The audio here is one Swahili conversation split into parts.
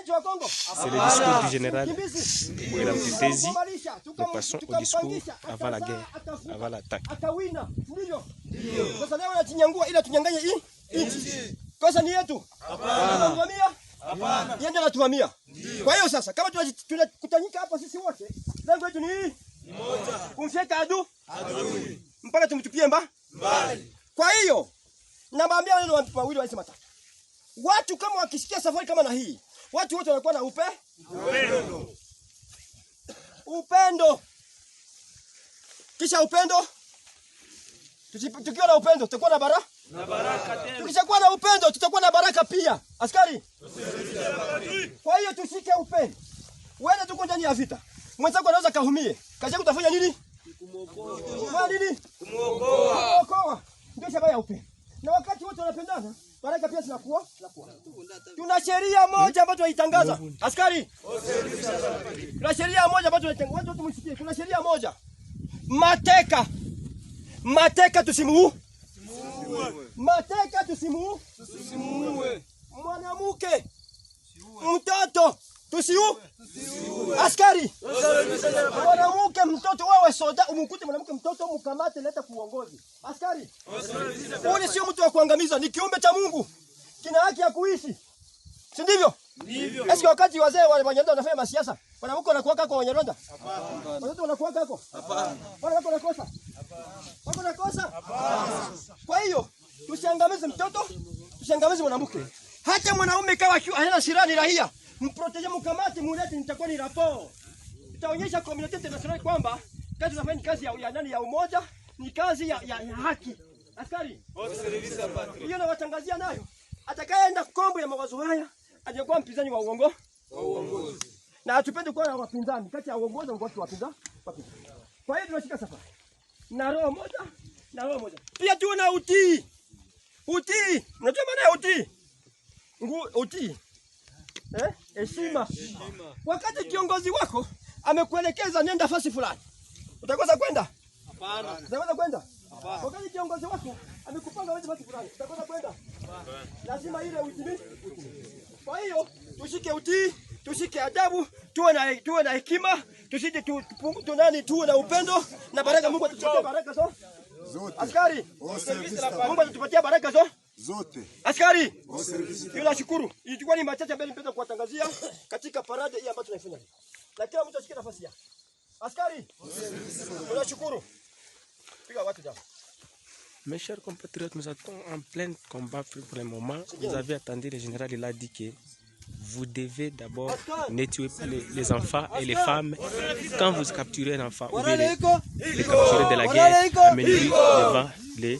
C'est le discours du général Bwera Mtetezi. Nous passons au discours avant la guerre, avant l'attaque. Kosa ni yetu? Hapana. Hapana. Yeye anatuhamia. Kwa hiyo sasa kama tunakutanyika hapa sisi wote, lengo letu ni moja. Kumfyeka adui. Mpaka tumtupie mbali. Kwa hiyo nawaambia wale wawili wasema tatu. Watu kama wakisikia safari kama na hii, watu wote wanakuwa na upendo. Kisha upendo. Tukiwa na upendo tutakuwa na baraka tena. Tukishakuwa na upendo tutakuwa na baraka pia. Askari. Kwa hiyo tushike upendo. Wewe tuko ndani ya vita. Mwenzako anaweza kahumie. Kazi yako utafanya nini? Kumuokoa. Nini? Kumuokoa. Ndio sababu ya upendo. Na wakati wote wanapendana, baraka pia zinakuwa. Tuna sheria moja ambayo tunaitangaza. Askari. Tuna sheria moja ambayo tunaitangaza. Watu tumsikie. Kuna sheria moja. Mateka tusimuue. Mateka tusimuue. Mwanamke, mtoto tusiue. Askari, mwanamke, mtoto, wewe soda, umkute mwanamke, mtoto, mkamate, leta kuongozi. Askari, ule sio mtu wa kuangamiza, ni kiumbe cha Mungu. Kina haki ya kuishi. Si ndivyo? Ndivyo. Eski wakati wazee wa Wanyarwanda wanafanya masiasa, wanamke wanakuwa kwa Wanyarwanda? Hapana. Watoto wanakuwa kako? Hapana. Wako nakosa? Hapana. Wako nakosa? Hapana. Kwa hiyo tusiangamize mtoto, tusiangamize mwanamke. Hata mwanaume kawa hana sirani rahia, mprotege, mkamate, mulete, nitakuwa ni rapport. Itaonyesha community international kwamba kazi tunafanya kazi ya nani, ya umoja, ni kazi ya haki. Askari, hiyo na watangazia nayo. Atakayeenda kombo ya mawazo haya atakuwa mpinzani wa uongozi. Na atupende kuwa na wapinzani kati ya uongozi na watu wapinzani. Kwa hiyo tunashika safari na roho moja. Pia tuwe na utii. Unajua maana ya utii? Utii. Heshima. Wakati kiongozi wako amekuelekeza nenda fasi fulani, utakosa kwenda? Hapana. Utakosa kwenda? Hapana. Wakati kiongozi wako amekupanga wewe fasi fulani, utakosa kwenda? Hapana. Lazima ile utii. Kwa hiyo tushike utii, tushike adabu, tuwe na hekima, tusije tuwe na upendo na baraka. Mungu atatupatia baraka zote. Askari, Mungu atatupatia baraka zote. Askari, tunashukuru. Ilikuwa ni machache ambayo nipenda kuwatangazia katika parade hii ambayo tunaifanya. Na kila mtu ashike nafasi yake. Askari, tunashukuru. Piga watu jamaa. Mes chers compatriotes, nous sommes en plein combat pour le moment. Vous avez entendu, le général il a dit que vous devez d'abord ne tuer pas les enfants et les femmes. Quand vous capturez un enfant, ou bien les capturer de la guerre, amenez-le devant les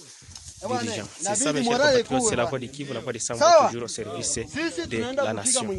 dirigeants. C'est ça, mes chers compatriotes, c'est la voix de Kivu, la voix de Samba, toujours au service de la nation.